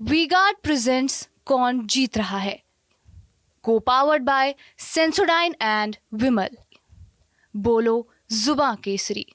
V-Guard presents कौन जीत रहा है, को पावर्ड बाय सेंसोडाइन एंड विमल। बोलो जुबां केसरी।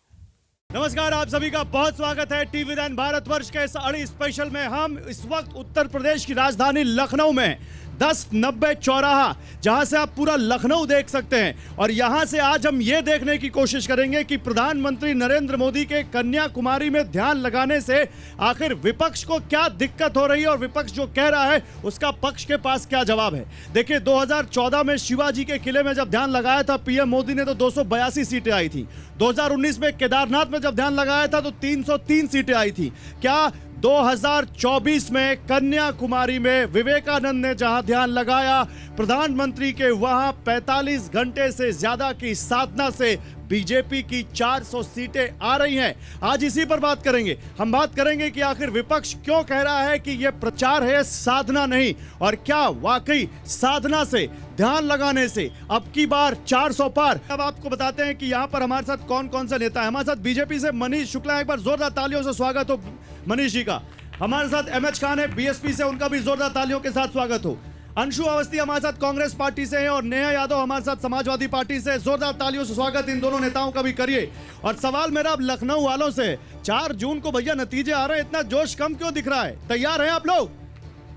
नमस्कार, आप सभी का बहुत स्वागत है टीवी विधान भारतवर्ष के इस अड़ी स्पेशल में। हम इस वक्त उत्तर प्रदेश की राजधानी लखनऊ में 10-90 चौराहा, जहां से आप पूरा लखनऊ देख सकते हैं। और यहां से आज हम ये देखने की कोशिश करेंगे कि प्रधानमंत्री नरेंद्र मोदी के कन्याकुमारी में ध्यान लगाने से आखिर विपक्ष को क्या दिक्कत हो रही है और विपक्ष जो कह रहा है उसका पक्ष के पास क्या जवाब है। देखिए, 2014 में शिवाजी के किले में जब ध्यान लगाया था पीएम मोदी ने तो 282 सीटें आई थी। 2019 में केदारनाथ में जब ध्यान लगाया था तो 303 सीटें आई थी। क्या 2024 में कन्याकुमारी में विवेकानंद ने जहां ध्यान लगाया, प्रधानमंत्री के वहां 45 घंटे से ज्यादा की साधना से बीजेपी की 400 सीटें आ रही हैं। आज इसी पर बात करेंगे। हम बात करेंगे कि आखिर विपक्ष क्यों कह रहा है कि यह प्रचार है, साधना नहीं, और क्या वाकई साधना से, ध्यान लगाने से अब की बार 400 पार। अब आपको बताते हैं कि यहाँ पर हमारे साथ कौन कौन सा नेता है। हमारे साथ बीजेपी से मनीष शुक्ला, एक बार जोरदार तालियों से स्वागत हो मनीष जी का। हमारे साथ एमएच खान है बीएसपी से, उनका भी जोरदार तालियों के साथ स्वागत हो। अंशु अवस्थी हमारे साथ कांग्रेस पार्टी से हैं और नेहा यादव हमारे साथ समाजवादी पार्टी से। जोरदार तालियों से स्वागत इन दोनों नेताओं का भी करिए। और सवाल मेरा अब लखनऊ वालों से, 4 जून को भैया नतीजे आ रहे हैं, इतना जोश कम क्यों दिख रहा है? तैयार हैं आप लोग?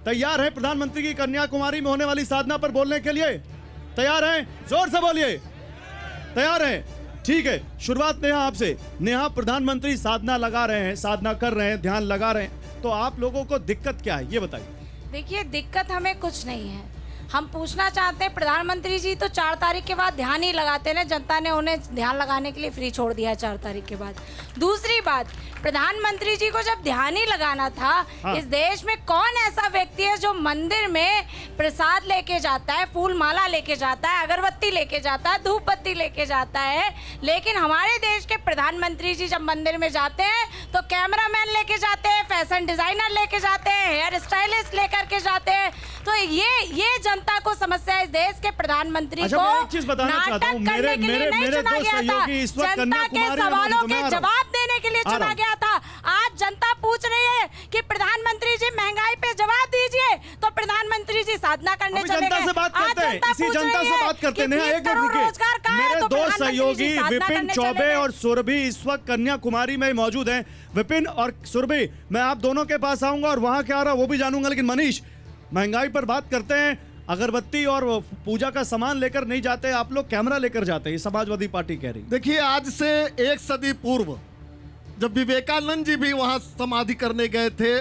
तैयार हैं प्रधानमंत्री की कन्याकुमारी में होने वाली साधना पर बोलने के लिए? तैयार हैं? जोर से बोलिए। तैयार हैं? ठीक है, शुरुआत नेहा आपसे। नेहा, प्रधानमंत्री साधना लगा रहे हैं, साधना कर रहे हैं, ध्यान लगा रहे हैं, तो आप लोगों को दिक्कत क्या है ये बताइए। देखिए, दिक्कत हमें कुछ नहीं है। हम पूछना चाहते हैं, प्रधानमंत्री जी तो 4 तारीख के बाद ध्यान ही लगाते हैं ना, जनता ने उन्हें ध्यान लगाने के लिए फ्री छोड़ दिया है 4 तारीख के बाद। दूसरी बात, प्रधानमंत्री जी को जब ध्यान ही लगाना था, हाँ। इस देश में कौन ऐसा व्यक्ति है जो मंदिर में प्रसाद लेके जाता है, फूल माला लेके जाता है, अगरबत्ती लेके जाता है, धूप बत्ती लेके जाता है, लेकिन हमारे देश के प्रधानमंत्री जी जब मंदिर में जाते हैं तो कैमरामैन लेके जाते हैं, फैशन डिजाइनर लेके जाते हैं, हेयर स्टाइलिस्ट लेकर के जाते हैं। तो ये जनता को समस्या है। इस देश के प्रधानमंत्री को नाटक करने के लिए नहीं चुना गया था, जनता के सवालों के जवाब देने के लिए चुना गया था। आज जनता पूछ रही है कि प्रधानमंत्री जी महंगाई पे जवाब दीजिए, तो प्रधानमंत्री जी साधना करने चले गए। जनता से बात करते हैं, इसी जनता से बात करते हैं। मेरे दो सहयोगी विपिन चौबे और सुरभि इस वक्त कन्याकुमारी में मौजूद हैं। विपिन और सुरभि, मैं आप दोनों के पास आऊंगा और वहां क्या हो रहा है वो भी जानूंगा, लेकिन मनीष, महंगाई पर बात करते हैं, अगरबत्ती और पूजा का सामान लेकर नहीं जाते, आप लोग कैमरा लेकर जाते हैं, समाजवादी पार्टी कह रही। देखिए, आज से 1 सदी पूर्व जब विवेकानंद जी भी वहां समाधि करने गए थे,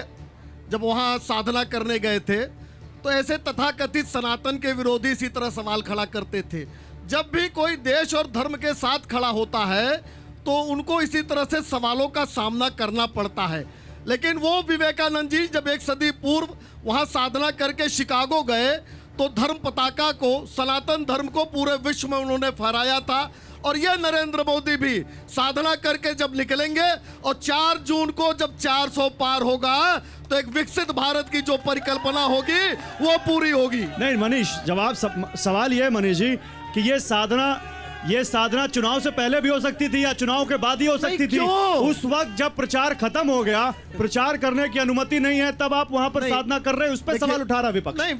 जब वहां साधना करने गए थे, तो ऐसे तथाकथित सनातन के विरोधी इसी तरह सवाल खड़ा करते थे। जब भी कोई देश और धर्म के साथ खड़ा होता है तो उनको इसी तरह से सवालों का सामना करना पड़ता है। लेकिन वो विवेकानंद जी जब 1 सदी पूर्व वहां साधना करके शिकागो गए तो धर्म पताका को, सनातन धर्म को पूरे विश्व में उन्होंने फहराया था। और ये नरेंद्र मोदी भी साधना करके जब निकलेंगे और 4 जून को जब 400 पार होगा तो एक विकसित भारत की जो परिकल्पना होगी वो पूरी होगी। नहीं मनीष, सवाल ये है मनीष जी कि ये साधना चुनाव से पहले भी हो सकती थी या चुनाव के बाद ही हो सकती थी? उस वक्त जब प्रचार खत्म हो गया, प्रचार करने की अनुमति नहीं है, तब आप वहां पर साधना कर रहे हैं, उस पर सवाल उठा रहा विपक्ष। नहीं,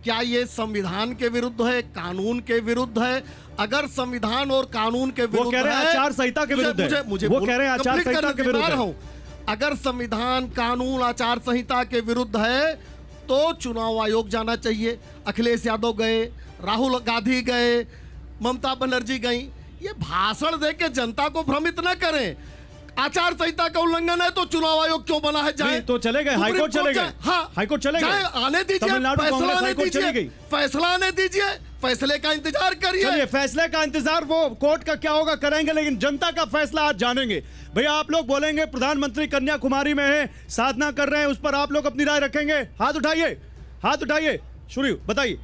क्या ये संविधान के विरुद्ध है, कानून के विरुद्ध है? अगर संविधान और कानून के विरुद्ध, वो कह रहे हैं आचार संहिता के विरुद्ध है। मुझे वो कह रहे हैं आचार संहिता के विरुद्ध है। अगर संविधान, कानून, आचार संहिता के विरुद्ध है तो चुनाव आयोग जाना चाहिए। अखिलेश यादव गए, राहुल गांधी गए, ममता बनर्जी गई। ये भाषण देके जनता को भ्रमित न करें। आचार संहिता का उल्लंघन है तो चुनाव आयोग क्यों बना है? जाए तो चले गए, हाईकोर्ट चले गए। हाँ, हाईकोर्ट चले गए, आने दीजिए, फैसला आने दीजिए, फैसला आने दीजिए, फैसले का इंतजार करिए। फैसले का इंतजार वो कोर्ट का क्या होगा करेंगे, लेकिन जनता का फैसला आज जानेंगे। भैया, आप लोग बोलेंगे प्रधानमंत्री कन्याकुमारी में है, साधना कर रहे हैं, उस पर आप लोग अपनी राय रखेंगे? हाथ उठाइए, हाथ उठाइए, शुरू बताइए।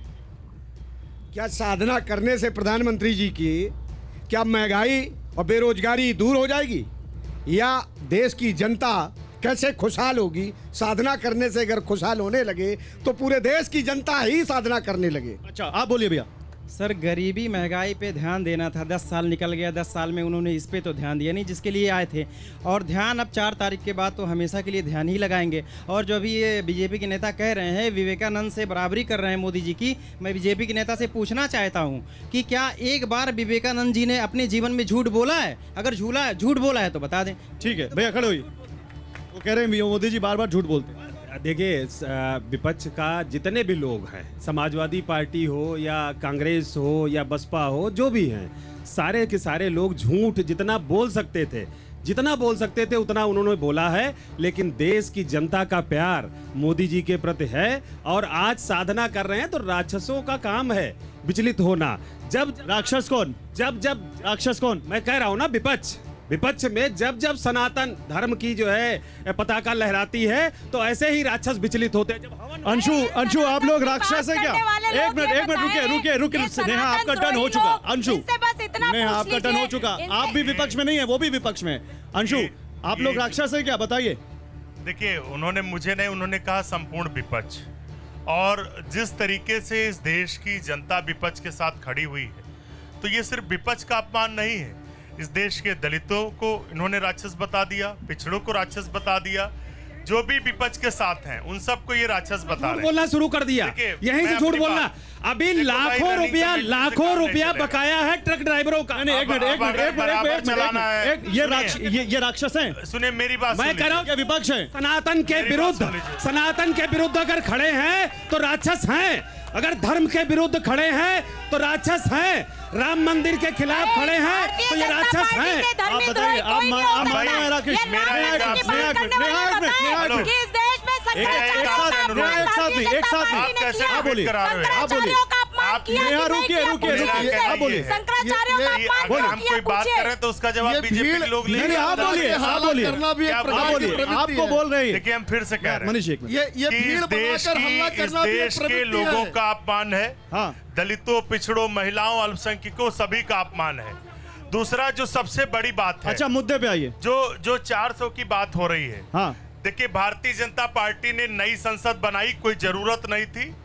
क्या साधना करने से प्रधानमंत्री जी की क्या महंगाई और बेरोजगारी दूर हो जाएगी, या देश की जनता कैसे खुशहाल होगी? साधना करने से अगर खुशहाल होने लगे तो पूरे देश की जनता ही साधना करने लगे। अच्छा, आप बोलिए भैया। सर गरीबी महंगाई पे ध्यान देना था। 10 साल निकल गया, 10 साल में उन्होंने इस पे तो ध्यान दिया नहीं जिसके लिए आए थे। और ध्यान अब 4 तारीख के बाद तो हमेशा के लिए ध्यान ही लगाएंगे। और जो अभी ये बीजेपी के नेता कह रहे हैं विवेकानंद से बराबरी कर रहे हैं मोदी जी की, मैं बीजेपी के नेता से पूछना चाहता हूँ कि क्या एक बार विवेकानंद जी ने अपने जीवन में झूठ बोला है? अगर झूठ बोला है तो बता दें। ठीक है भैया, खड़े होइए। वो कह रहे हैं मोदी जी बार बार झूठ बोलते हैं। देखिए, विपक्ष का जितने भी लोग हैं, समाजवादी पार्टी हो या कांग्रेस हो या बसपा हो, जो भी हैं, सारे के सारे लोग झूठ जितना बोल सकते थे उतना उन्होंने बोला है। लेकिन देश की जनता का प्यार मोदी जी के प्रति है और आज साधना कर रहे हैं। तो राक्षसों का काम है विचलित होना। जब राक्षस कौन? राक्षस कौन? मैं कह रहा हूं ना, विपक्ष में जब सनातन धर्म की जो है पताका लहराती है तो ऐसे ही राक्षस विचलित होते हैं। जब हवन अंशु आप लोग राक्षस है क्या? एक मिनट रुकिए। नेहा आपका टर्न हो चुका। अंशु, नेहा आपका टर्न हो चुका। आप भी विपक्ष में नहीं है, वो भी विपक्ष में। अंशु, आप लोग राक्षस है क्या? बताइए। देखिए, उन्होंने कहा संपूर्ण विपक्ष, और जिस तरीके से इस देश की जनता विपक्ष के साथ खड़ी हुई है तो ये सिर्फ विपक्ष का अपमान नहीं है। इस देश के दलितों को इन्होंने राक्षस बता दिया, पिछड़ों को राक्षस बता दिया, जो भी विपक्ष के साथ हैं उन सबको ये राक्षस बता रहे हैं। बोलना शुरू कर दिया, यहीं से झूठ बोलना। अभी लाखों रुपया बकाया है ट्रक ड्राइवरों का। एक मिनट, ये राक्षस हैं? सुनिए मेरी बात, मैं कह रहा हूँ विपक्ष है। सनातन के विरुद्ध अगर खड़े हैं तो राक्षस हैं, अगर धर्म के विरुद्ध खड़े हैं तो राक्षस हैं, राम मंदिर के खिलाफ खड़े हैं तो ये राक्षस हैं। आप बताइए, आप माना है राकेश? एक साथ नहीं, आप बोलिए। हम कोई बात करें तो उसका जवाब बीजेपी के लोग नहीं, आप बोलिए। आपको बोल रहे हैं। देखिए, हम फिर से कह रहे हैं, मनीष, इस देश के लोगों का अपमान है। हाँ। दलितों, पिछड़ों, महिलाओं, अल्पसंख्यकों सभी का अपमान है। दूसरा जो सबसे बड़ी बात है, अच्छा मुद्दे पे आइए। जो 400 की बात हो रही है। हाँ। देखिए, भारतीय जनता पार्टी ने नई संसद बनाई, कोई जरूरत नहीं थी।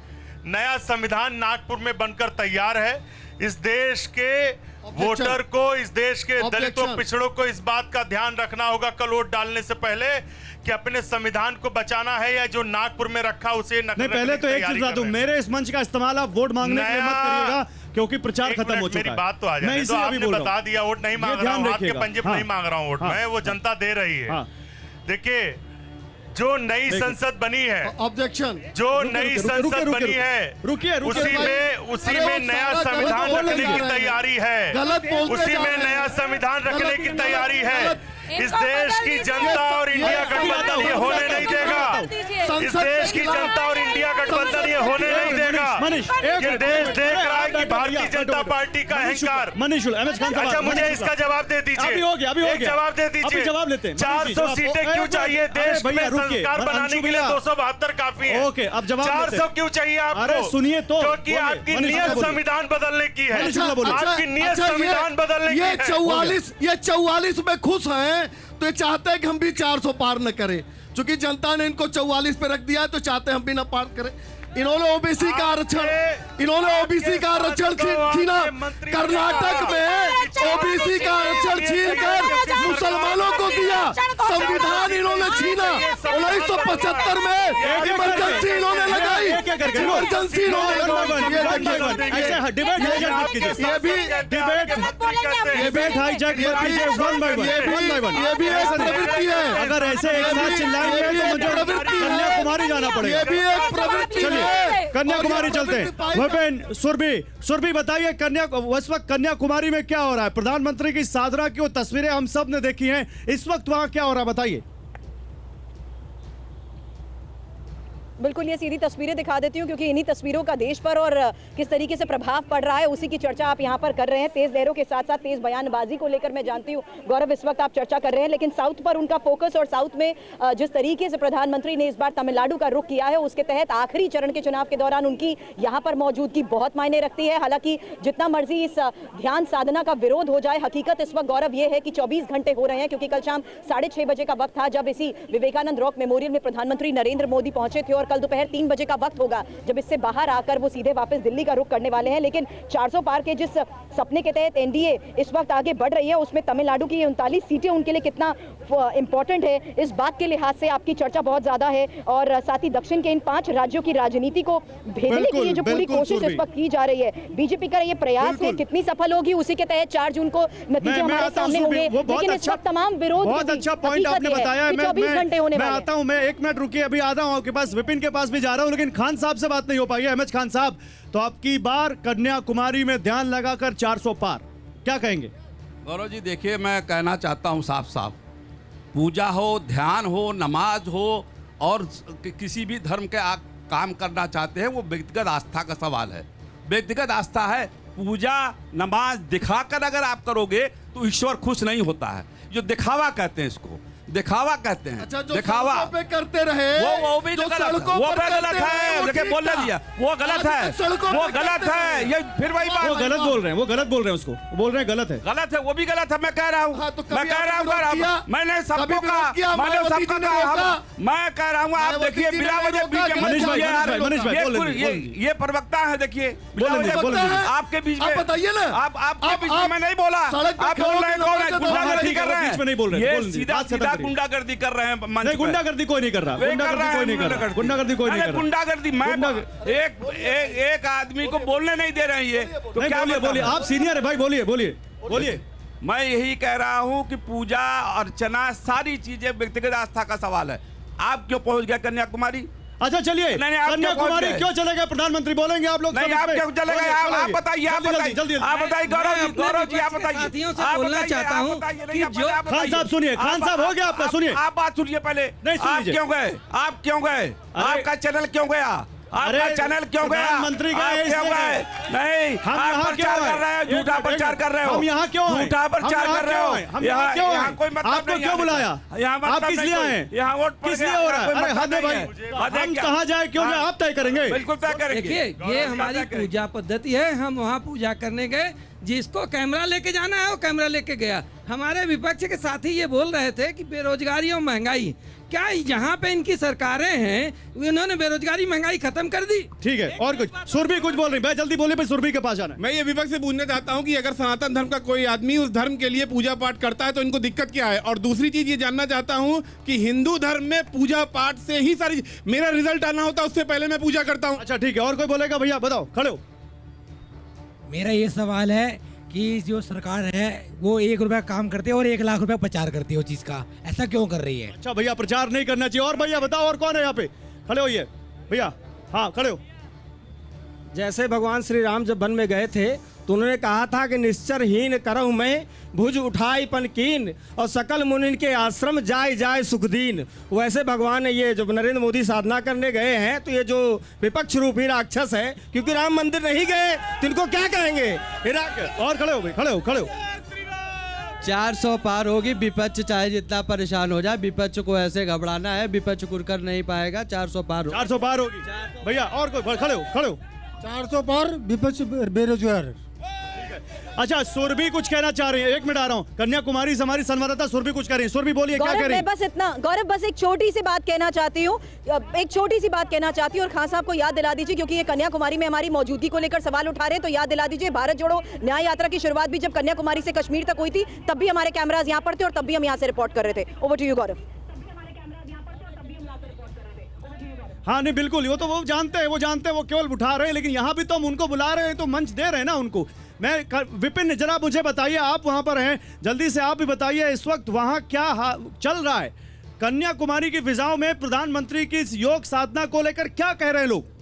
नया संविधान नागपुर में बनकर तैयार है। इस देश के वोटर को, इस देश के दलितों, पिछड़ों को इस बात का ध्यान रखना होगा कल वोट डालने से पहले कि अपने संविधान को बचाना है या जो नागपुर में रखा उसे नहीं। पहले तो एक चीज बता दूं, मेरे इस मंच का इस्तेमाल आप वोट मांगने के लिए मत करिएगा क्योंकि प्रचार खत्म हो चुका है। मेरी बात तो आ जाए, तो आपने बता दिया वोट नहीं मांग रहा हूं, आपके पंजे नहीं मांग रहा हूं वोट, मैं वो जनता दे रही है। देखिए, जो नई संसद बनी है, ऑब्जेक्शन, जो नई संसद बनी है, उसी में नया संविधान रखने की तैयारी है। उसी में नया संविधान रखने की तैयारी है। इस देश की जनता और इंडिया गठबंधन ये होने नहीं देगा। इस देश की जनता और इंडिया गठबंधन ये होने नहीं देगा। ये देश देख रहा है कि भारतीय जनता पार्टी का अहंकार। अच्छा, मुझे इसका जवाब दे दीजिए। एक जवाब दे दीजिए। जवाब लेते हैं। 400 सीटें क्यों चाहिए देश में? संस्कार बनाने के लिए 272 काफी है। ओके, अब जवाब 400 क्यों चाहिए आपको? अरे सुनिए तो, क्योंकि आपकी नियत संविधान बदलने की है। आपकी नियत संविधान बदलने की है। ये 44 में खुश हैं तो ये चाहते हैं कि हम भी 400 पार न करें। क्योंकि जनता ने इनको 44 पे रख दिया है तो चाहते हैं हम भी ना पार करें। इन्होंने ओबीसी का आरक्षण छीना। कर्नाटक में ओबीसी का आरक्षण छीनकर मुसलमानों को दिया। संविधान इन्होंने छीना। 1975 में इमरजेंसी इन्होंने लगाई। इमरजेंसी इन्होंने ये भी एक प्रवृत्ति है। अगर ऐसे एक साथ चिल्लाएंगे तो मुझे कन्याकुमारी जाना पड़ेगा। ये भी एक प्रवृत्ति है। कन्याकुमारी चलते हैं। भूपेन सुरभि बताइए, इस वक्त कन्याकुमारी में क्या हो रहा है? प्रधानमंत्री की साधना की वो तस्वीरें हम सब ने देखी हैं, इस वक्त वहां क्या हो रहा है बताइए। बिल्कुल, ये सीधी तस्वीरें दिखा देती हूँ क्योंकि इन्हीं तस्वीरों का देश पर और किस तरीके से प्रभाव पड़ रहा है उसी की चर्चा आप यहाँ पर कर रहे हैं। तेज लहरों के साथ साथ तेज बयानबाजी को लेकर मैं जानती हूँ गौरव इस वक्त आप चर्चा कर रहे हैं, लेकिन साउथ पर उनका फोकस और साउथ में जिस तरीके से प्रधानमंत्री ने इस बार तमिलनाडु का रुख किया है उसके तहत आखिरी चरण के चुनाव के दौरान उनकी यहाँ पर मौजूदगी बहुत मायने रखती है। हालांकि जितना मर्जी इस ध्यान साधना का विरोध हो जाए, हकीकत इस वक्त गौरव ये है कि 24 घंटे हो रहे हैं क्योंकि कल शाम 6:30 बजे का वक्त था जब इसी विवेकानंद रॉक मेमोरियल में प्रधानमंत्री नरेंद्र मोदी पहुंचे थे और कल दोपहर 3 बजे का वक्त होगा जब इससे बाहर आकर वो सीधे वापस दिल्ली का रुख करने वाले हैं। लेकिन 400 पार के जिस सपने के तहत एनडीए इस वक्त आगे बढ़ रही है, उसमें तमिलनाडु की 39 सीटें उनके लिए कितना इंपॉर्टेंट है, इस बात के लिहाज से आपकी चर्चा बहुत ज्यादा है। और साथ ही दक्षिण के इन 5 राज्यों की राजनीति को भेजने के लिए जो पूरी कोशिश इस वक्त की जा रही है, बीजेपी का ये प्रयास है, कितनी सफल होगी उसी के तहत 4 जून को नतीजे हमारे सामने होंगे। लेकिन इस वक्त तमाम विरोध बहुत अच्छा पॉइंट आपने बताया है। 24 घंटे होने मैं वाले आता हूं, मैं 1 मिनट रुकिए, अभी आता हूं आपके पास, विपिन के पास भी जा रहा हूं, लेकिन खान साहब से बात नहीं हो पाई है। अहमद खान साहब, तो आपकी बार कन्याकुमारी में ध्यान लगाकर 400 पार, क्या कहेंगे? गौरव जी देखिए, मैं कहना चाहता हूं साफ साफ, पूजा हो, ध्यान हो, नमाज हो और किसी भी धर्म के आप काम करना चाहते हैं, वो व्यक्तिगत आस्था का सवाल है, व्यक्तिगत आस्था है। पूजा नमाज दिखाकर अगर आप करोगे तो ईश्वर खुश नहीं होता है। जो दिखावा कहते हैं, इसको दिखावा कहते हैं। अच्छा, जो दिखावा सड़कों पे करते रहे वो भी गलत है, वो गलत है, देखिए बोलने दिया, वो गलत है, वो गलत है, ये फिर वही बात, वो गलत बोल रहे हैं, वो गलत बोल रहे हैं, उसको बोल रहे हैं गलत है, गलत है, वो भी गलत है। मैं कह रहा हूँ, मैं कह रहा हूँ, मैंने सबको कहा, मैंने सबको कहा, मैं कह रहा हूँ, आप देखिए बिना वजह मनीष भाई, ये प्रवक्ता है, देखिए आपके बीच में, बताइए ना, आपके बीच में मैं नहीं बोला, आप बोल रहे हैं कौन है, गुंडागर्दी कर रहे हैं, नहीं बोल रहे ये सीधा गुंडागर्दी कर रहे हैं। नहीं, गुंडागर्दी कोई नहीं कर रहा, गुंडागर्दी कोई नहीं कर रहा, गुंडागर्दी कोई नहीं कर रहा। गुंडागर्दी मैं एक आदमी को बोलने नहीं दे रहे हैं, ये तो क्या बोलिए, आप सीनियर है भाई, बोलिए बोलिए बोलिए। मैं यही कह रहा हूं कि पूजा अर्चना सारी चीजें व्यक्तिगत आस्था का सवाल है। आप क्यों पहुंच गए कन्याकुमारी? अच्छा चलिए, कन्याकुमारी क्यों चले गए? प्रधानमंत्री बोलेंगे, आप लोग नहीं, आप क्यों चले गए? आप बताइए, आप बताइए, आप बताइए गौरव जी, आप बताइए। बोलना चाहता हूँ कि जो खान साहब सुनिए, खान साहब हो गया आपका, सुनिए, आप बात सुनिए पहले। आप क्यों गए? आप क्यों गए? आपका चैनल क्यों गया? आपका चैनल क्यों गया? प्रधानमंत्री क्यों गए? नहीं, आप प्रचार कर रहे हो, झूठा प्रचार कर रहे हो। हम यहाँ क्यों हैं? झूठा प्रचार कर रहे हो। हम यहाँ क्यों हैं? कोई मतलब आपको नहीं, क्यों बुलाया? आप किस लिए आए? यहाँ वोट किस लिए हो रहा है? अरे हद है भाई, हम कहाँ जाए, क्यों जाए, आप तय करेंगे। बिल्कुल तय करेंगे। देखिए, ये हमारी पूजा पद्धति है, हम वहाँ पूजा करने गए, जिसको कैमरा लेके जाना है वो कैमरा लेके गया। हमारे विपक्ष के साथी ये बोल रहे थे कि बेरोजगारी और महंगाई, क्या यहाँ पे इनकी सरकारें हैं, उन्होंने बेरोजगारी महंगाई खत्म कर दी? ठीक है, और कुछ? सुरभि कुछ बोल रही, मैं जल्दी बोले, सुरभि के पास जाना है। मैं ये विपक्ष से पूछना चाहता हूँ कि अगर सनातन धर्म का कोई आदमी उस धर्म के लिए पूजा पाठ करता है तो इनको दिक्कत क्या है? और दूसरी चीज ये जानना चाहता हूँ कि हिंदू धर्म में पूजा पाठ से ही सारी, मेरा रिजल्ट आना होता है उससे पहले मैं पूजा करता हूँ। अच्छा ठीक है, और कोई बोलेगा? भैया बताओ, खड़े हो। मेरा ये सवाल है कि जो सरकार है वो 1 रुपया काम करती है और 1 लाख रुपया प्रचार करती है, वो चीज का ऐसा क्यों कर रही है? अच्छा भैया, प्रचार नहीं करना चाहिए। और भैया बताओ, और कौन है यहाँ पे? खड़े होइए भैया, हाँ खड़े हो। जैसे भगवान श्री राम जब वन में गए थे तो उन्होंने कहा था कि निश्चरहीन करहु मैं भुज उठाई पनकीन और सकल मुनिन के आश्रम जाए जाए सुखदीन। वैसे भगवान ये जो नरेंद्र मोदी साधना करने गए हैं, तो ये जो विपक्ष रूपी राक्षस है, क्योंकि राम मंदिर नहीं गए तो इनको क्या कहेंगे? और खड़े हो भाई, खड़े हो, खड़े हो। 400 पार होगी। विपक्ष चाहे जितना परेशान हो जाए, विपक्ष को ऐसे घबराना है, विपक्ष कुरकर नहीं पाएगा। 400 पार होगी, 400 पार होगी भैया। और कोई? खड़े हो, खड़े हो। 400 पार, विपक्ष बेरोजगार। अच्छा, सुरभि कुछ कहना चाह रही है, 1 मिनट आ रहा हूँ। कन्याकुमारी से हमारी संवाददाता सुरभि कुछ कह रही है। सुरभि बोलिए, क्या कह रही है? बस इतना गौरव, बस एक छोटी सी बात कहना चाहती हूँ, एक छोटी सी बात कहना चाहती हूँ, और खान साहब को याद दिला दीजिए, क्योंकि ये कन्याकुमारी में हमारी मौजूदगी को लेकर सवाल उठा रहे हैं, तो याद दिला दीजिए, भारत जोड़ो न्याय यात्रा की शुरुआत भी जब कन्याकुमारी से कश्मीर तक हुई थी, तब भी हमारे कैमराज यहाँ पर थे और तब भी हम यहाँ से रिपोर्ट कर रहे थे। ओवर टू यू गौरव। हाँ नहीं बिल्कुल, वो जानते हैं, वो केवल उठा रहे हैं, लेकिन यहाँ भी तो हम उनको बुला रहे हैं, तो मंच दे रहे हैं ना उनको। मैं विपिन, जरा मुझे बताइए, आप वहाँ पर हैं, जल्दी से आप भी बताइए, इस वक्त वहाँ क्या चल रहा है? कन्याकुमारी की फिजाओं में प्रधानमंत्री की इस योग साधना को लेकर क्या कह रहे हैं लोग?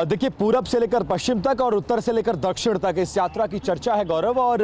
देखिए, पूरब से लेकर पश्चिम तक और उत्तर से लेकर दक्षिण तक इस यात्रा की चर्चा है गौरव, और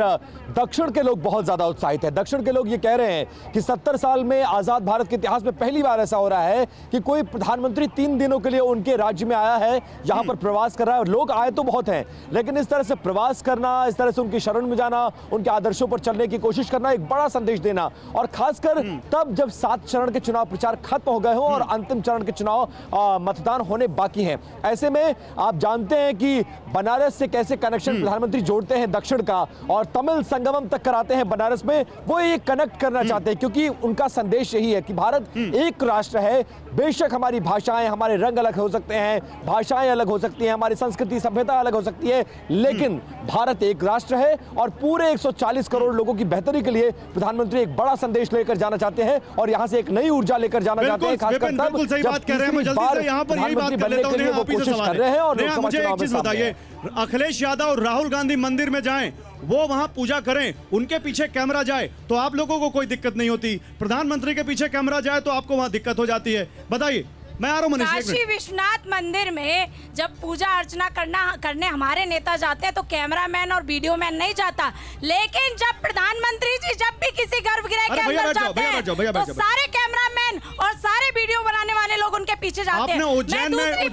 दक्षिण के लोग बहुत ज्यादा उत्साहित हैं। दक्षिण के लोग ये कह रहे हैं कि 70 साल में आजाद भारत के इतिहास में पहली बार ऐसा हो रहा है कि कोई प्रधानमंत्री 3 दिनों के लिए उनके राज्य में आया है, यहाँ पर प्रवास कर रहा है। और लोग आए तो बहुत हैं, लेकिन इस तरह से प्रवास करना, इस तरह से उनकी शरण में जाना, उनके आदर्शों पर चलने की कोशिश करना, एक बड़ा संदेश देना, और खासकर तब जब 7 चरण के चुनाव प्रचार खत्म हो गए हों और अंतिम चरण के चुनाव मतदान होने बाकी हैं। ऐसे में आप जानते हैं कि बनारस से कैसे कनेक्शन प्रधानमंत्री जोड़ते हैं दक्षिण का और तमिल संगमम तक कराते हैं बनारस में, वो ये कनेक्ट करना चाहते हैं क्योंकि उनका संदेश यही है कि भारत एक राष्ट्र है। बेशक हमारी भाषाएं, हमारे रंग अलग हो सकते हैं, भाषाएं अलग हो सकती हैं, हमारी संस्कृति सभ्यता अलग हो सकती है, लेकिन भारत एक राष्ट्र है और पूरे 140 करोड़ लोगों की बेहतरी के लिए प्रधानमंत्री एक बड़ा संदेश लेकर जाना चाहते हैं और यहां से एक नई ऊर्जा लेकर जाना चाहते हैं, खासकर तब बिल्कुल सही बात कह रहे हैं। मैं जल्दी से यहां पर यही बात कर लेता हूं, आप ही से सवाल है। और मुझे एक चीज बताइए, अखिलेश यादव और राहुल गांधी मंदिर में जाएं, वो वहां पूजा करें, उनके पीछे कैमरा जाए तो आप लोगों को कोई दिक्कत नहीं होती, प्रधानमंत्री के पीछे कैमरा जाए तो आपको वहां दिक्कत हो जाती है। बताइए, मैं आ रहा हूं मनीष। काशी विश्वनाथ मंदिर में जब पूजा अर्चना करने हमारे नेता जाते हैं तो कैमरामैन और वीडियो मैन नहीं जाता, लेकिन जब प्रधानमंत्री जी जब भी किसी गर्भगृह के अंदर जाते हैं तो सारे कैमरामैन और सारे वीडियो बनाने वाले लोग उनके पीछे जाते हैं। आपने उज्जैन में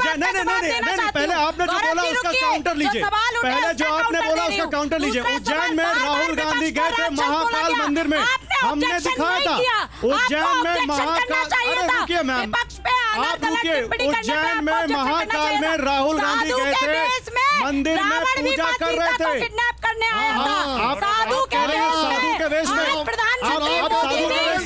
पहले आपने जो बोला उसका काउंटर लीजिए, पहले जो आपने बोला उसका काउंटर लीजिए। उज्जैन में राहुल गांधी गए थे महाकाल मंदिर में, हमने दिखाया था उज्जैन में महाकाल। अरे रुकिए मैम, आप रुकिए। उज्जैन में महाकाल में राहुल गांधी गए थे, मंदिर में पूजा कर रहे थे। किडनैप करने आया था साधु के वेश में। आप साधु के वेश,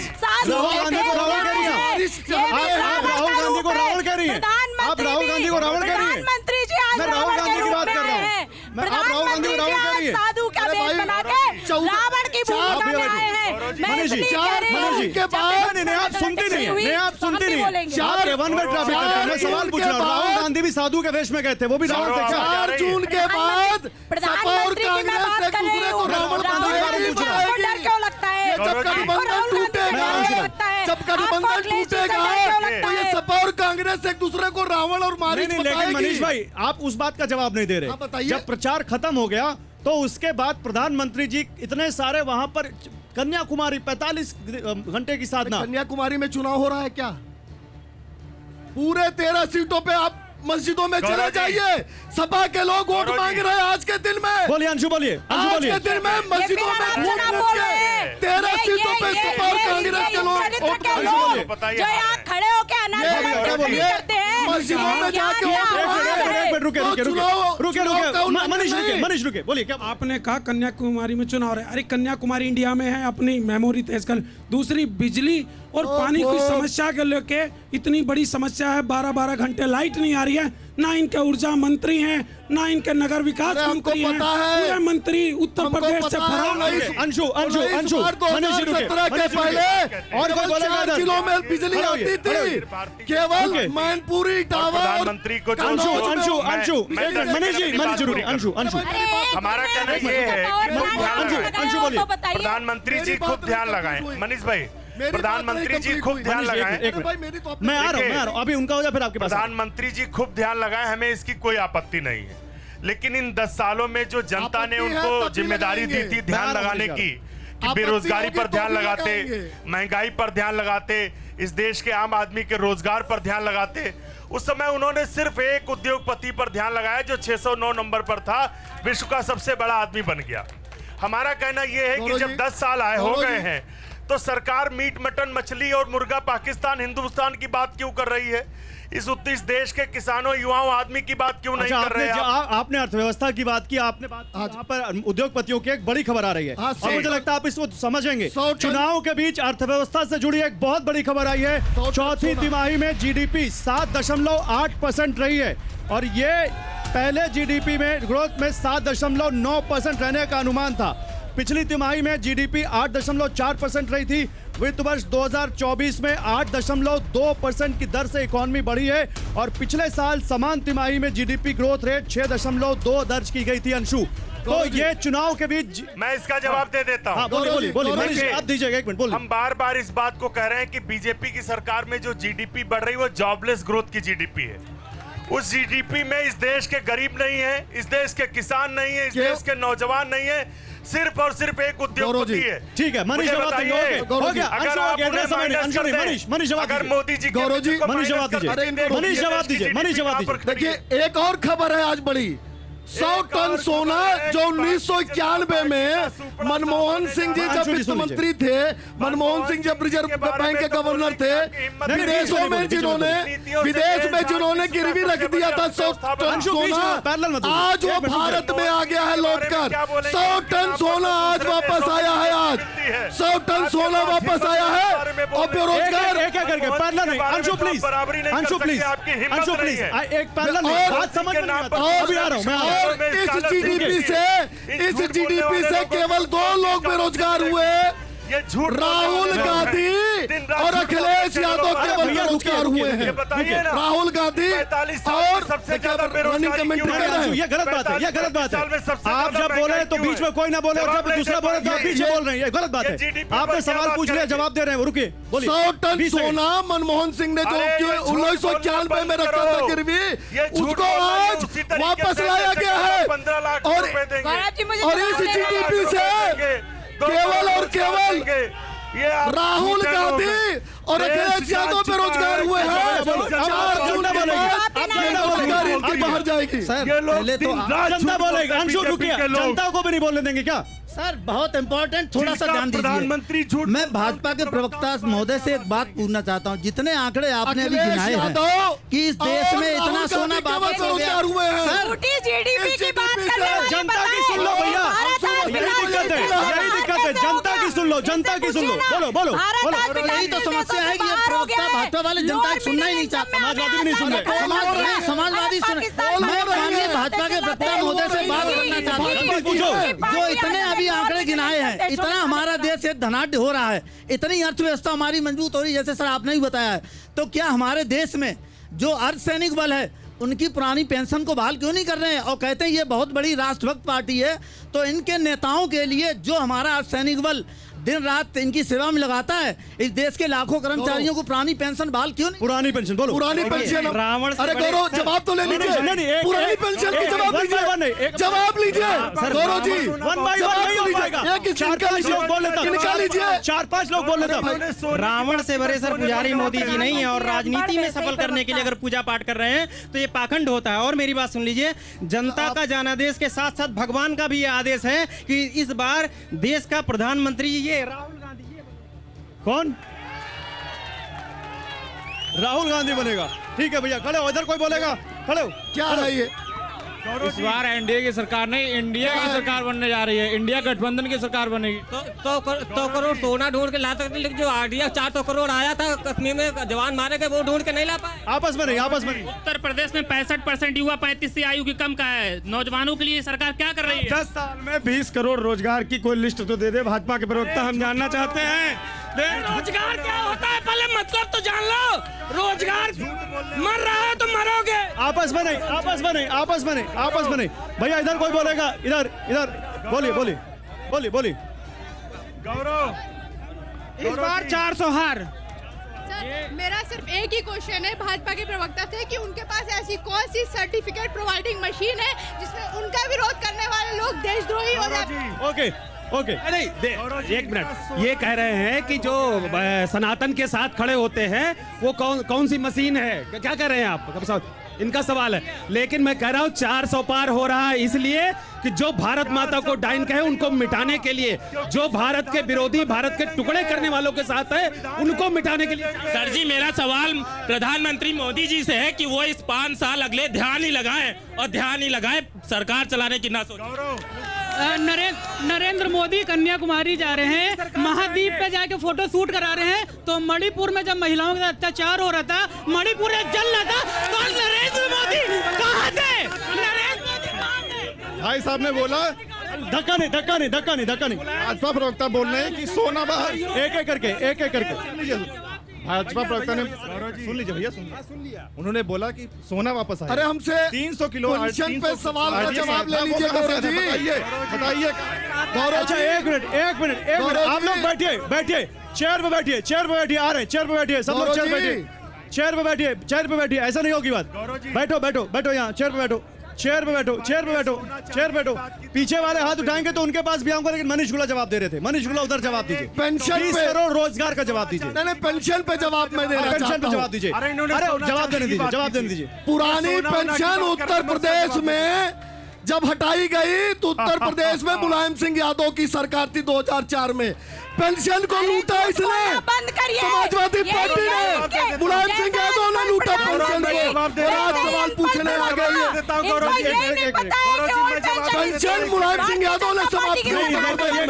राहुल गांधी को रावण कह रही हैं, आप राहुल गांधी को रावण कह रही हैं, आप राहुल गांधी को रावण कह रही हैं। प्रधानमंत्री जी आज मैं राहुल गांधी की बात कर रहा हूँ, आप राहुल गांधी को रावण कह रही हैं। साधु का वेश बना के रावण की भूमिका में आए हैं। मनीष जी, के बाद नहीं, आप सुनती नहीं है, आप सुनती नहीं है। आप वन वे ट्रैफिक करते हैं, मैं सवाल पूछ रहा हूँ। राहुल गांधी भी साधु के वेश में गए थे, वो भी रावण थे। 4 जून के बाद प्रधानमंत्री की मैं बात कर रही हूँ, डर क्यों लगता है? जब गठबंधन टूटेगा, जब गठबंधन टूटेगा तो ये सपा और कांग्रेस एक दूसरे को रावण और मारीच नहीं, लेकिन मनीष भाई आप उस बात का जवाब नहीं दे रहे। बताइए। जब प्रचार खत्म हो गया तो उसके बाद प्रधानमंत्री जी इतने सारे वहां पर कन्याकुमारी 45 घंटे की साधना। कन्याकुमारी में चुनाव हो रहा है क्या? पूरे 13 सीटों पे आप मस्जिदों में चले जाइए, सपा के लोग वोट मांग रहे हैं आज के दिन में। बोलिए अंशु, बोलिए अंशु, बोलिए। आज के दिन में मस्जिदों में घूम के 13 सीटों पे सपा और कांग्रेस के लोग वोट जो यहाँ खड़े होके करते हैं, मस्जिदों में जाके मनीष रुके, बोलिए क्या आपने कहा कन्याकुमारी में चुनाव है। अरे कन्याकुमारी इंडिया में है, अपनी मेमोरी तेज कर। दूसरी बिजली और पानी की समस्या के लेके इतनी बड़ी समस्या है, 12-12 घंटे लाइट नहीं आ रही है। ना इनके ऊर्जा मंत्री हैं, ना इनके नगर विकास मंत्री हैं, पूरे मंत्री उत्तर प्रदेश से फरार। अंशु मनीष रुके, के पहले और 4 जिलों में बिजली आती थी, केवल मैनपुरी टावर। प्रधानमंत्री को अंशु मनीष जी, मनीष रुके, अंशु हमारा कहना ये है कि अंशु बोलिए। प्रधानमंत्री जी खूब ध्यान लगाएं। मनीष भाई, प्रधानमंत्री जी खूब ध्यान लगाएं। मैं आ रहा हूं, अभी उनका हो जाए फिर आपके पास। प्रधानमंत्री जी खूब ध्यान लगाएं, हमें इसकी कोई आपत्ति नहीं है, लेकिन इन 10 सालों में जो जनता ने उनको जिम्मेदारी दी थी ध्यान लगाने की, कि बेरोजगारी पर ध्यान लगाते, महंगाई पर ध्यान लगाते, इस देश के आम आदमी के रोजगार पर ध्यान लगाते, उस समय उन्होंने सिर्फ एक उद्योगपति पर ध्यान लगाया जो 609 नंबर पर था, विश्व का सबसे बड़ा आदमी बन गया। हमारा कहना यह है कि जब 10 साल हो गए हैं तो सरकार मीट, मटन, मछली और मुर्गा पाकिस्तान, हिंदुस्तान की बात क्यों कर रही है? इस देश के किसानों, युवाओं, आदमी की बात क्यों नहीं कर रहे हैं? आपने अर्थव्यवस्था की बात की, आपने बात यहाँ पर उद्योगपतियों की एक बड़ी खबर आ रही है और मुझे लगता है आप इसको समझेंगे। चुनाव के बीच अर्थव्यवस्था से जुड़ी एक बहुत बड़ी खबर आई है। चौथी तिमाही में जीडीपी 7.8% रही है और ये पहले जीडीपी में ग्रोथ में 7.9% रहने का अनुमान था। पिछली तिमाही में जीडीपी 8.4% रही थी। वित्त वर्ष 2024 में 8.2% की दर से इकोनॉमी बढ़ी है और पिछले साल समान तिमाही में जीडीपी ग्रोथ रेट 6.2 दर्ज की गई थी। अंशु, तो ये चुनाव के बीच मैं इसका जवाब दे देता हूं। बोलिए, आप दीजिएगा, एक मिनट बोलिए। हम बार बार इस बात को कह रहे हैं कि बीजेपी की सरकार में जो जीडीपी बढ़ रही है वो जॉबलेस ग्रोथ की जीडीपी है। उस जीडीपी में इस देश के गरीब नहीं है, इस देश के किसान नहीं है, इस देश के नौजवान नहीं है, सिर्फ और सिर्फ एक उद्योगपति है। ठीक है, मनीष जवाब दीजिए। अगर आप उन्हें माइनस करते हैं, अगर मोदी जी मनीष जवाब दीजिए। देखिए एक और खबर है आज बड़ी, 100 टन सोना जो 1991 में मनमोहन सिंह जी जब वित्त मंत्री थे, मनमोहन सिंह जब रिजर्व बैंक के गवर्नर थे, विदेशों में जिन्होंने गिरवी रख दिया था 100 टन सोना, आज वो भारत में आ गया है लौटकर। 100 टन सोना आज वापस आया है, आज 100 टन सोना वापस आया है। और बेरोजगार एक करके पैरेलल नहीं, Anshu please, Anshu please, Anshu please, एक पैरेलल नहीं, बात समझ में नहीं आता। अभी आ रहा हूं मैं। और इस जीडीपी से केवल 2 लोग बेरोजगार हुए, राहुल गांधी और अखिलेश यादव केवल बेरोजगार हुए हैं। राहुल गांधी और रनिंग कमेंट्री कर रहे हैं। ये गलत बात है, ये गलत बात है। आप जब बोले तो बीच में कोई ना बोले, और जब दूसरा बोले तो आप बीच में बोल रहे हैं, ये गलत बात है। आपने सवाल पूछ लिया, जवाब दे रहे हैं, रुकिए बोलिए। 100 टन सोना मनमोहन सिंह ने जो 1991 में रखा था गिरवी, उसको आज वापस लाया गया है। और इस जीडीपी से केवल राहुल गांधी और अखिलेश यादव बेरोजगार हुए हैं। 4 जून के बाद बेरोजगारी इनकी बाहर जाएगी। पहले तो जनता बोलेगा, अंशु रुकिए, जनता को भी नहीं बोलने देंगे क्या? सर बहुत इंपॉर्टेंट, थोड़ा सा ध्यान दीजिए। प्रधानमंत्री झूठ। मैं भाजपा के प्रवक्ता महोदय से एक बात पूछना चाहता हूँ। जितने आंकड़े आपने अभी गिनाए हैं कि इस देश में इतना सोना वापस हो गया, सर जीडीपी की बात करने वाली जनता की सुन लो भैया, यही दिक्कत है, जनता की सुन लो, जनता की सुन लो, बोलो बोलो बोलो। यही तो समस्या है कि प्रवक्ता भाजपा वाले जनता सुनना ही नहीं चाहते। समाजवादी भी नहीं सुन रहे, समाजवादी सुन। मैं माननीय भाजपा के प्रवक्ता महोदय से बात करना चाहता हूँ। जो इतने अभी आंकड़े गिनाए हैं, इतना हमारा देश एक धनाढ्य हो रहा है, इतनी अर्थव्यवस्था हमारी मजबूत हो रही है, जैसे सर आपने भी बताया है, तो क्या हमारे देश में जो अर्धसैनिक बल है उनकी पुरानी पेंशन को बहाल क्यों नहीं कर रहे हैं? और कहते हैं ये बहुत बड़ी राष्ट्रभक्त पार्टी है, तो इनके नेताओं के लिए जो हमारा अर्धसैनिक बल दिन रात इनकी सेवा में लगाता है, इस देश के लाखों कर्मचारियों को पुरानी पेंशन बहाल क्यों नहीं? पुरानी पेंशन बोलो, पुरानी पेंशन। रावण, अरे गौरव जवाब तो ले लीजिए, पुरानी पेंशन की जवाब लीजिए, जवाब लीजिए गौरव जी, निकाल लीजिए। 4-5 लोग बोल लेते। रावण से बड़े सर पुजारी मोदी जी नहीं है, और राजनीति में सफल करने के लिए अगर पूजा पाठ कर रहे हैं तो ये पाखंड होता है। और मेरी बात सुन लीजिए, जनता का जनादेश के साथ साथ भगवान का भी ये आदेश है कि इस बार देश का प्रधानमंत्री ये राहुल गांधी। ये कौन? राहुल गांधी बनेगा। ठीक है भैया, खड़े हो, इधर कोई बोलेगा, खड़े हो। क्या है ये? इस बार एनडीए की सरकार नहीं, इंडिया की सरकार बनने जा रही है, इंडिया गठबंधन की सरकार बनेगी। तो करोड़ सोना ढूंढ के ला सकते, लेकिन जो आरडीएफ 400 करोड़ आया था कश्मीर में जवान मारे गए, वो ढूंढ के नहीं ला पाए। आपस में नहीं, आपस में नहीं। उत्तर प्रदेश में 65% युवा 35 से आयु की कम का है। नौजवानों के लिए सरकार क्या कर रही है? 10 साल में 20 करोड़ रोजगार की कोई लिस्ट तो दे दे भाजपा के प्रवक्ता, हम जानना चाहते हैं। रोजगार क्या होता है पहले मतलब तो जान लो। रोजगार मर रहा है तो मरोगे। आपस में नहीं, आपस में नहीं, आपस में नहीं, आपस में नहीं। भैया इधर कोई बोलेगा, इधर इधर बोलिए बोलिए बोलिए बोलिए। गौरव इस बार 400 हार। सर मेरा सिर्फ एक ही क्वेश्चन है भाजपा के प्रवक्ता से कि उनके पास ऐसी कौन सी सर्टिफिकेट प्रोवाइडिंग मशीन है जिसमें उनका विरोध करने वाले लोग देशद्रोही हो जाते? ओके ओके, नहीं एक मिनट, ये कह रहे हैं कि जो सनातन के साथ खड़े होते हैं वो कौन सी मशीन है, क्या कह रहे हैं आप? इनका सवाल है, लेकिन मैं कह रहा हूँ 400 पार हो रहा है इसलिए कि जो भारत माता को डाइन कहे उनको मिटाने के लिए, जो भारत के विरोधी, भारत के टुकड़े करने वालों के साथ है, उनको मिटाने के लिए। सर जी मेरा सवाल प्रधानमंत्री मोदी जी से है कि वो इस 5 साल अगले ध्यान ही लगाएं, और ध्यान ही लगाएं, सरकार चलाने की ना सोचें। नरेंद्र मोदी कन्याकुमारी जा रहे हैं, महाद्वीप पे जाके फोटो शूट करा रहे हैं, तो मणिपुर में जब महिलाओं के साथ अत्याचार हो रहा था, मणिपुर जल रहा था, तो नरेंद्र मोदी कहाँ थे? नरेंद्र मोदी कहाँ थे? भाई साहब ने बोला धक्का नहीं, धक्का नहीं, धक्का नहीं, धक्का नहीं। भाजपा प्रवक्ता बोल रहे हैं कि सोना बाहर, एक एक करके भाजपा प्रवक्ता ने सुन लीजिए भैया, सुन लिया। उन्होंने बोला कि सोना वापस आया। अरे हमसे 300 किलो पेंशन पे सवाल का जवाब ले लीजिए गौरव जी। बताइए गौरव। अच्छा एक मिनट, आप लोग बैठिए, चेयर पे बैठिए, आ रहे हैं, चेयर पे बैठिए, सब लोग चेयर पे बैठिए, ऐसा नहीं होगी बात। बैठो यहाँ, चेयर पे बैठो। पीछे वाले हाथ उठाएंगे तो उनके पास भी आऊंगा, लेकिन मनीष गुला जवाब दे रहे थे। मनीष गुला उधर जवाब दीजिए। पेंशन 20 करोड़ रोजगार का जवाब दीजिए। नहीं, पेंशन पे जवाब मैं देना चाहता हूं। पेंशन पे जवाब दीजिए। अरे जवाब देने दीजिए। पुरानी पेंशन उत्तर प्रदेश में जब हटाई गई तो उत्तर प्रदेश में मुलायम सिंह यादव की सरकार थी 2004 में। पेंशन को लूटा इसने, समाजवादी पार्टी ने, मुलायम सिंह यादव ने लूटा पेंशन को। आज सवाल पूछने आ गए, पेंशन मुलायम सिंह यादव ने समाप्त की।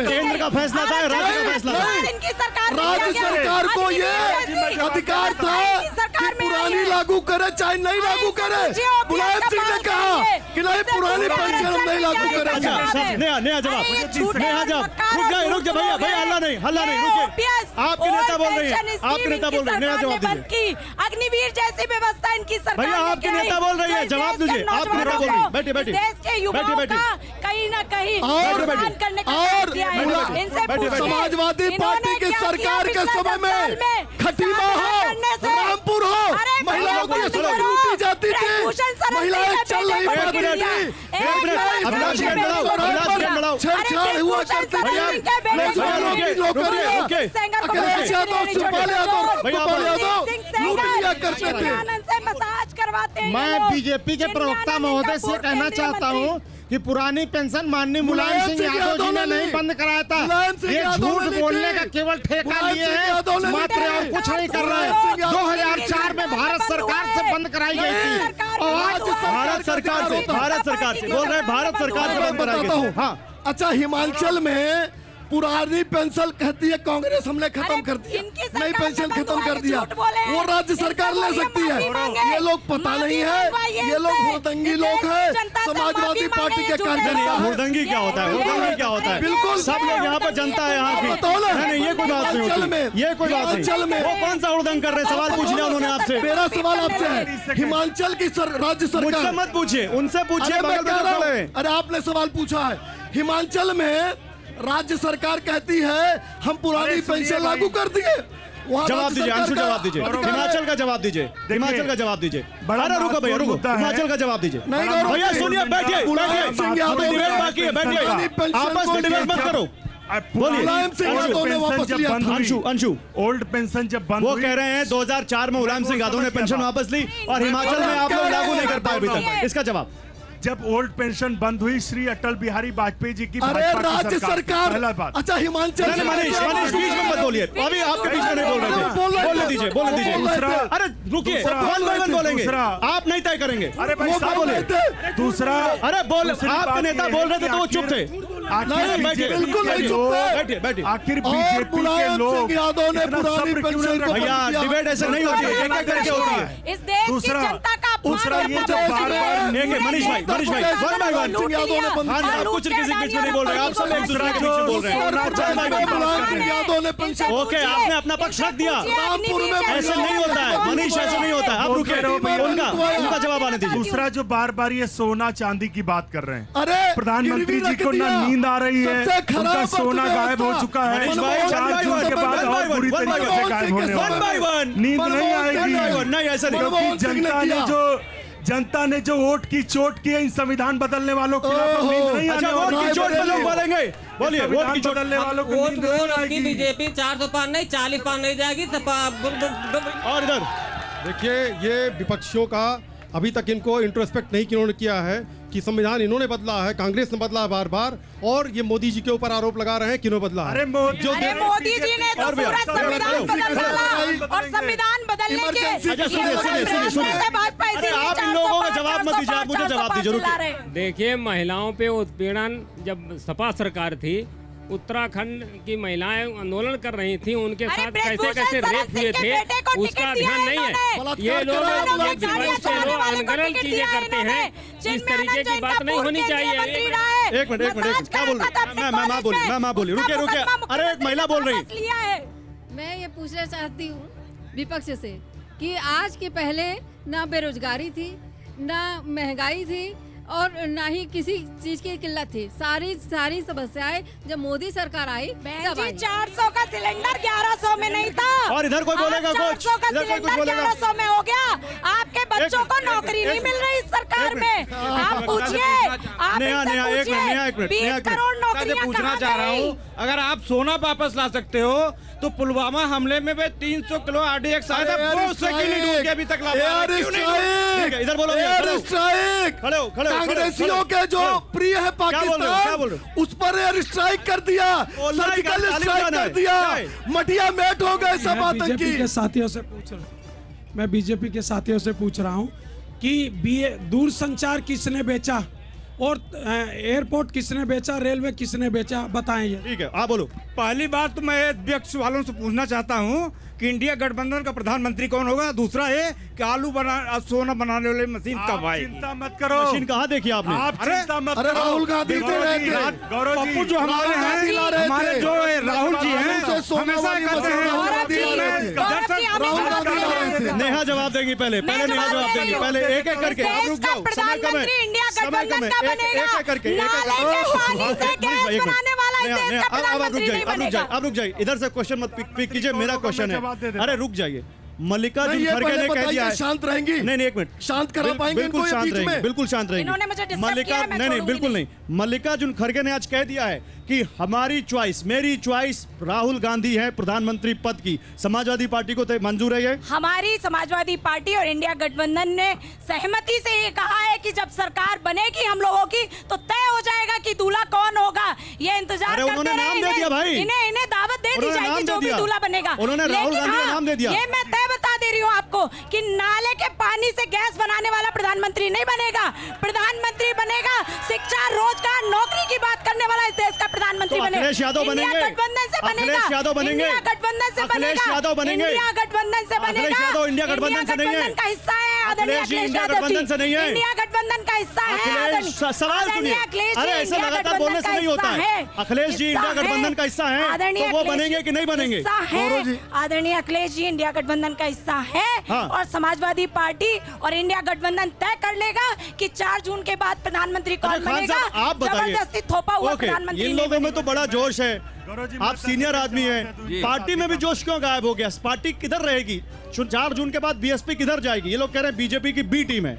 केंद्र का फैसला था, राज्य का फैसला था। राज्य सरकार को ये अधिकार था कि पुरानी लागू करे चाहे नहीं लागू करे। मुलायम सिंह ने कहा कि नहीं, पुरानी पेंशन हम नहीं लागू करेंगे। नया जवाब, नया जवाब। रुक जा भैया, भैया हल्ला नहीं, रुकिए। आपके नेता बोल रहे हैं, आपके नेता बोल रहे हैं, नया जवाब दीजिए। अग्निवीर जैसी व्यवस्था इनकी सरकार भैया आपके नेता बोल रही है, जवाब दीजिए। आपके नेता बोल रही है, बैठिए बैठिए देश के युवाओं का कहीं ना कहीं करने का समाजवादी पार्टी की सरकार के समय में खटीमा हो, रामपुर हो, महिलाओं की लूटी जाती थी, महिलाएं चल नहीं पाती थी, छेड़छाड़ हुआ करती थी, अखिलेश यादव, सुखपाल यादव लूट लिया करते थे। मैं बीजेपी के प्रवक्ता महोदय से कहना चाहता हूं कि पुरानी पेंशन माननीय मुलायम सिंह यादव जी ने नहीं बंद कराया था। ये झूठ बोलने का केवल ठेका लिए हैं, मात्र और कुछ नहीं कर रहे हैं। 2004 में भारत सरकार से बंद कराई गई थी और आज भारत सरकार से बोल रहे हैं, भारत सरकार से बंद कराई गई। हाँ, अच्छा, हिमाचल में पुरानी पेंशन कहती है कांग्रेस हमने खत्म कर दिया, नई पेंशन खत्म कर दिया। वो राज्य सरकार ले सकती है। ये लोग पता नहीं है, ये लोग हुड़दंगी लोग हैं, समाजवादी पार्टी के कार्यकर्ता। हुड़दंगी क्या होता है? हुड़दंगी क्या होता है? बिल्कुल सब लोग यहाँ पर जनता है यहाँ की। नहीं, ये कोई बात नहीं होती, ये कोई बात नहीं। वो कौन सा हुड़दंग कर रहे हैं? सवाल पूछ लिया उन्होंने आपसे। मेरा सवाल आपसे है, हिमाचल की राज्य सरकार, मुझसे मत पूछिए, उनसे पूछिए। अरे आपने सवाल पूछा है, हिमाचल में राज्य सरकार कहती है हम पुरानी पेंशन लागू कर दिए। जवाब दीजिए, अंशु जवाब दीजिए। हिमाचल का जवाब दीजिए, हिमाचल का जवाब दीजिए। अरे रुको भैया, रुको, हिमाचल का जवाब दीजिए। भैया सुनिए, बैठिए, बैठिए, बाकी है, बैठिए, आपस में डिबेट मत करो। अंशु, ओल्ड पेंशन जब बंद, वो कह रहे हैं 2004 में मुलायम सिंह यादव ने पेंशन वापस ली और हिमाचल में आप लोग लागू नहीं कर पाए अभी तक। इसका जवाब, जब ओल्ड पेंशन बंद हुई श्री अटल बिहारी वाजपेयी जी की राज्य सरकार। अच्छा, हिमाचल मनीष बीच में मत बोलिए, अभी आपके बीच में नहीं बोल रहे थे। बोलने दीजिए, बोलने दीजिए। अरे रुकिए, वन बाय वन बोलेंगे, आप नहीं तय करेंगे। अरे भाई साहब बोले। दूसरा, अरे बोल, आपके नेता बोल रहे थे तो वो चुप थे। बिल्कुल नहीं चुप थे। बैठिए, बैठिए। आखिर बीजेपी के लोग यादव ने पुरानी पेंशन को भैया डिबेट ऐसे नहीं होती है, एक-एक करके होती है। इस देश की जनता का दूसरा ये जो बार-बार एक मनीष भाई, वन बाय वन। आप कुछ किसी के बीच में नहीं बोल रहे, आप सब एक दूसरे के बीच में बोल रहे हैं। ओके, आपने अपना पक्ष रख दिया। ऐसे नहीं होता है मनीष, ऐसे नहीं होता है। आप रुके, उनका जवाब आने दीजिए। दूसरा जो बार-बार ये सोना चांदी की बात कर रहे हैं, अरे प्रधानमंत्री जी को ना नींद आ रही है, उनका सोना गायब हो चुका है। 4 जून के बाद और बुरी तरीके से गायब होने वाला है। नींद नहीं आएगी, नहीं ऐसा नहीं। क्योंकि जनता ने जो वोट की चोट की है, इन संविधान बदलने वालों के खिलाफ नींद नहीं आने वोट की चोट पे लोग बोलेंगे। बोलिए, वोट की चोट बदलने वालों को नींद नहीं आएगी। बीजेपी 400 पार नहीं, 40 पार नहीं जाएगी। और इधर देखिए, ये विपक्षियों का अभी तक इनको इंट्रोस्पेक्ट नहीं किन्होंने किया है कि संविधान इन्होंने बदला है, कांग्रेस ने बदला है बार बार, और ये मोदी जी के ऊपर आरोप लगा रहे हैं कि इन्होंने बदला है। अरे मोदी जी ने तो पूरा संविधान बदल डाला और संविधान बदलने के आप इन लोगों का जवाब मत दीजिए, आप मुझे जवाब दीजिए। रुकिए, देखिए, महिलाओं पे उत्पीड़न जब सपा सरकार थी, उत्तराखंड की महिलाएं आंदोलन कर रही थी, उनके साथ कैसे कैसे रेप हुए थे उसका ध्यान नहीं है। ये लोग अनगढ़ चीजें करते हैं, इस तरीके की बात नहीं होनी चाहिए। एक मिनट, क्या बोल रही है? मैं बोली, रुके। अरे एक महिला बोल रही है। मैं ये पूछना चाहती हूँ विपक्ष से कि आज के पहले ना बेरोजगारी थी, ना महंगाई थी और ना ही किसी चीज की किल्लत थी। सारी समस्याएं जब मोदी सरकार आई तब आई। 400 का सिलेंडर 1100 में नहीं था, और इधर कोई बोलेगा कुछ? 400 का सिलेंडर 1100 में हो गया। आपके बच्चों को नौकरी नहीं मिल रही इस सरकार में। आप पूछिए, आप इनसे पूछिए 20 करोड़ नौकरियां पूछना चाह रहा हूँ, अगर आप सोना वापस ला सकते हो तो पुलवामा हमले में वे 300 किलो RDX आया था, वो सेकंड ढूंढ के अभी तक ला इधर बोलो, एयर स्ट्राइक, कांग्रेसियों के जो प्रिय है पाकिस्तान, उस पर एयर स्ट्राइक कर दिया, सर्जिकल स्ट्राइक कर दिया, मटिया मेट हो गए सब आतंकी। मैं बीजेपी के साथियों से पूछ रहा हूँ कि दूरसंचार किसने बेचा और एयरपोर्ट किसने बेचा, रेलवे किसने बेचा, बताएं ये। ठीक है, आप बोलो। पहली बात तो मैं विपक्ष वालों से पूछना चाहता हूँ कि इंडिया गठबंधन का प्रधानमंत्री कौन होगा। दूसरा है कि सोना बनाने वाली मशीन कब आएगी। चिंता मत करो, मशीन कहाँ देखी आपने? आप चिंता मत करो। राहुल गांधी तो गौरव जी, जो हमारे हैं, हमारे जो राहुल जी हैं, हमेशा कहते हैं। नेहा जवाब देंगी, पहले नेहा जवाब देंगी, पहले एक एक करके। आप रुक जाओ, समय कम है, समय कम है, एक एक करके, आप रुक जाइए, इधर से क्वेश्चन मत पिक कीजिए, मेरा क्वेश्चन है। अरे रुक जाइए, मल्लिकार्जुन खड़गे ने कह दिया है, शांत रहेंगी? नहीं एक मिनट, शांत करा पाएंगे? बिल्कुल शांत रहेंगे, बिल्कुल शांत रहेंगे। नहीं बिल्कुल नहीं। मल्लिकार्जुन खड़गे ने आज कह दिया है कि हमारी चॉइस, मेरी चॉइस राहुल गांधी है प्रधानमंत्री पद की। समाजवादी पार्टी को मंजूर है ये? हमारी समाजवादी पार्टी और इंडिया गठबंधन ने सहमति से ये कहा है कि जब सरकार बनेगी हम लोगों की तो तय हो जाएगा कि दूल्हा कौन होगा। ये इंतजार उन्होंने नाम दे दिया भाई, इन्हें दावत दे दी जाएगी जो भी दूल्हा बनेगा। उन्होंने राहुल गांधी का नाम दे दिया। ये मैं तय बता दे रही हूँ आपको कि नाले के पानी से गैस बनाने वाला प्रधानमंत्री नहीं बनेगा। प्रधानमंत्री बनेगा शिक्षा, रोजगार, नौकरी की बात करने वाला इस देश का प्रधानमंत्री बनेगा। अखिलेश यादव बनेंगे, गठबंधन से बनेगा, अखिलेश यादव बनेंगे, गठबंधन से बनेगा, अखिलेश यादव बनेंगे, इंडिया गठबंधन से बनेगा। अखिलेश यादव इंडिया गठबंधन से नहीं है, का हिस्सा है आदरणीय अखिलेश जी इंडिया गठबंधन से नहीं है, इंडिया गठबंधन का हिस्सा है। सवाल सुनिए, अरे ऐसा लगातार बोलने से नहीं होता है। अखिलेश जी इंडिया गठबंधन का हिस्सा है तो वो बनेंगे कि नहीं बनेंगे? आदरणीय अखिलेश जी इंडिया गठबंधन का हिस्सा है और समाजवादी पार्टी और इंडिया गठबंधन तय कर लेगा कि 4 जून के बाद प्रधानमंत्री कौन बनेगा। आप बताइए, जबरदस्ती थोपा हुआ प्रधानमंत्री। इन लोगों में तो बड़ा जोश है, आप सीनियर आदमी हैं, पार्टी में भी जोश क्यों गायब हो गया? पार्टी किधर रहेगी? 4 जून के बाद बीएसपी किधर जाएगी? ये लोग कह रहे हैं बीजेपी की बी टीम है।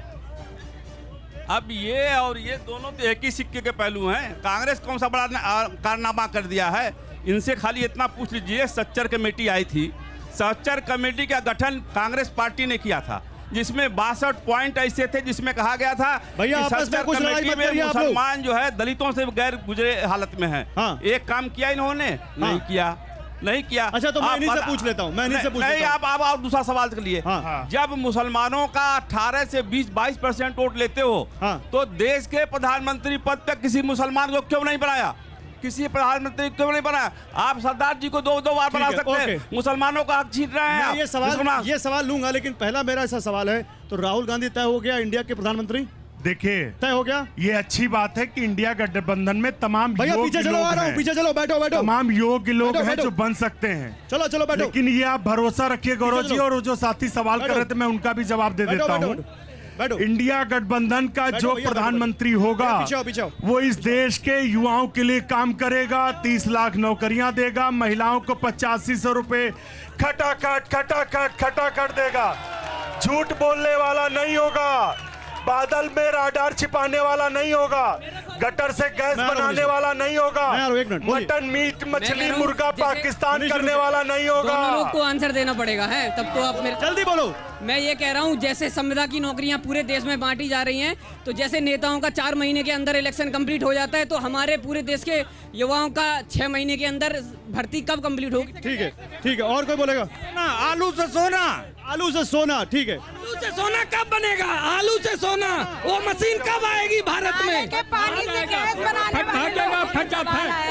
अब ये और ये दोनों तो एक ही सिक्के के पहलू हैं। कांग्रेस कौन सा बड़ा कारनामा कर दिया है? इनसे खाली इतना पूछ लीजिए, सच्चर कमेटी आई थी, सच्चर कमेटी का गठन कांग्रेस पार्टी ने किया था, जिसमें 62 पॉइंट ऐसे थे जिसमें कहा गया था भैया आपस में कुछ लड़ाई मत करिए, आप लोग मुसलमान जो है दलितों से गैर गुजरे हालत में है। एक काम किया इन्होंने? नहीं किया, नहीं किया। अच्छा तो मैं इन्हीं से पूछ लेता हूं, नहीं आप दूसरा सवाल के लिए, जब मुसलमानों का 18 से 22% वोट लेते हो तो देश के प्रधानमंत्री पद पे किसी मुसलमान को क्यों नहीं बनाया? किसी प्रधानमंत्री क्यों नहीं बनाया? आप सरदार जी को 2 बार बना सकते हैं, मुसलमानों का हक छीन रहे हैं। ये सवाल लूंगा, लेकिन पहला मेरा ऐसा सवाल है, तो राहुल गांधी तय हो गया इंडिया के प्रधानमंत्री? देखिए तय हो गया। ये अच्छी बात है कि इंडिया गठबंधन में तमाम पीछे चलो, आ रहा हूं, पीछे चलो, बैठो तमाम योग्य लोग हैं जो बन सकते हैं। चलो बैठो। लेकिन ये आप भरोसा रखिए गौरव जी, और जो साथी सवाल कर रहे थे मैं उनका भी जवाब दे देता हूँ। इंडिया गठबंधन का जो प्रधानमंत्री होगा वो इस देश के युवाओं के लिए काम करेगा, 30 लाख नौकरियां देगा, महिलाओं को 8500 रुपए खटाखट देगा, झूठ बोलने वाला नहीं होगा, बादल में राडार छिपाने वाला नहीं होगा, गटर से गैस बनाने वाला नहीं होगा, मटन मीट मछली मुर्गा पाकिस्तान करने वाला नहीं होगा। दोनों लोग को आंसर देना पड़ेगा है, तब तो आप मेरे जल्दी बोलो। मैं ये कह रहा हूँ जैसे संविदा की नौकरियां पूरे देश में बांटी जा रही हैं, तो जैसे नेताओं का 4 महीने के अंदर इलेक्शन कंप्लीट हो जाता है, तो हमारे पूरे देश के युवाओं का 6 महीने के अंदर भर्ती कब कंप्लीट होगी? ठीक है। और कोई बोलेगा? आलू से सोना, ठीक है। आलू से सोना कब बनेगा? आलू से सोना वो मशीन कब आएगी भारत में? पानी से गैस बनाने वाला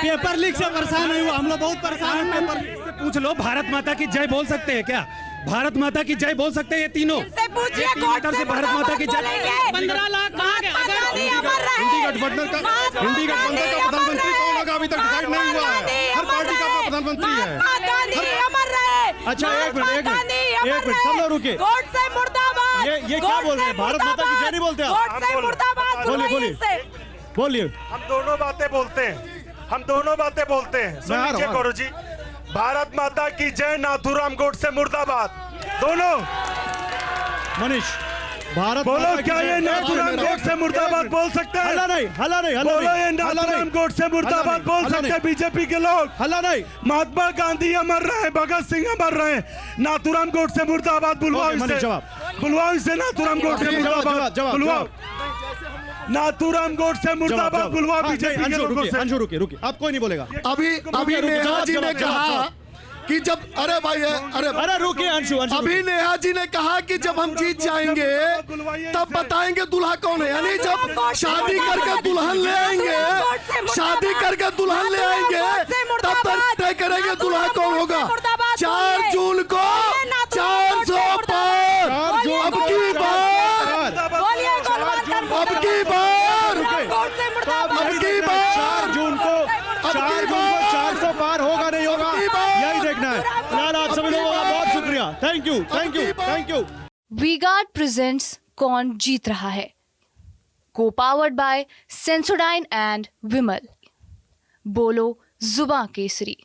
पेपर लीक से परेशान हुआ, हम लोग बहुत परेशान हैं। पेपर लीक से पूछ लो, भारत माता की जय बोल सकते हैं क्या? भारत माता की जय बोल सकते हैं ये तीनों? से पूछिए, से भारत माता की जय। 15 लाख हिंदी गठबंधन का प्रधानमंत्री कौन होगा अभी तक डिसाइड नहीं हुआ है, हर पार्टी का प्रधानमंत्री है। अच्छा एक मिनट सब लोग रुकिए। ये क्या बोल रहे हैं? भारत माता की जय नहीं बोलते आप? बोलिए। हम दोनों बातें बोलते हैं, सुन लीजिए गौरव जी। भारत माता की जय, नाथूराम गोडसे मुर्दाबाद, दोनों। मनीष भारत बोलो माता की क्या जय। ये नाथूराम गोडसे मुर्दाबाद बोल सकते हैं? हल्ला नहीं, हल्ला नहीं, हल्ला बोलो नहीं, ये हल्ला नाथूराम नहीं, गोडसे मुर्दाबाद हल्ला बोल नहीं, सकते हैं बीजेपी के लोग? हल्ला नहीं। महात्मा गांधी अमर रहे, भगत सिंह अमर रहे, नाथूराम गोडसे मुर्दाबाद बुलवाओ ओके, मनीष, इसे, जवाब। बुलवाओ इसे नाथूराम गोडसे जवाब, मुर्दाबाद जवाब, बुलवाओ, नाथूराम गोडसे मुर्दाबाद बुलवाओ हाँ, बीजेपी के अंशु लोगों रुकिए, से। अंशु रुकिए, रुकिए, आप कोई नहीं बोलेगा। अभी नेहा जी ने कहा कि जब अरे भाई अरे रुकिए अंशु, अंशु अभी नेहा जी ने कहा कि जब हम जीत जाएंगे तब बताएंगे दूल्हा कौन है, यानी जब शादी करके दुल्हन ले आएंगे, शादी करके दुल्हन ले आएंगे तब तय करेंगे दूल्हा कौन होगा। 4 जून को 400 पार, अब की बार, अब की बार, अब की बार, 4 जून को 400 पार होगा नहीं होगा, यही देखना है। फिलहाल आप सभी लोगों का बहुत शुक्रिया। Thank you, thank you, thank you. V-Guard presents कौन जीत रहा है, को पावर्ड बाय सेंसोडाइन एंड विमल। बोलो जुबां केसरी।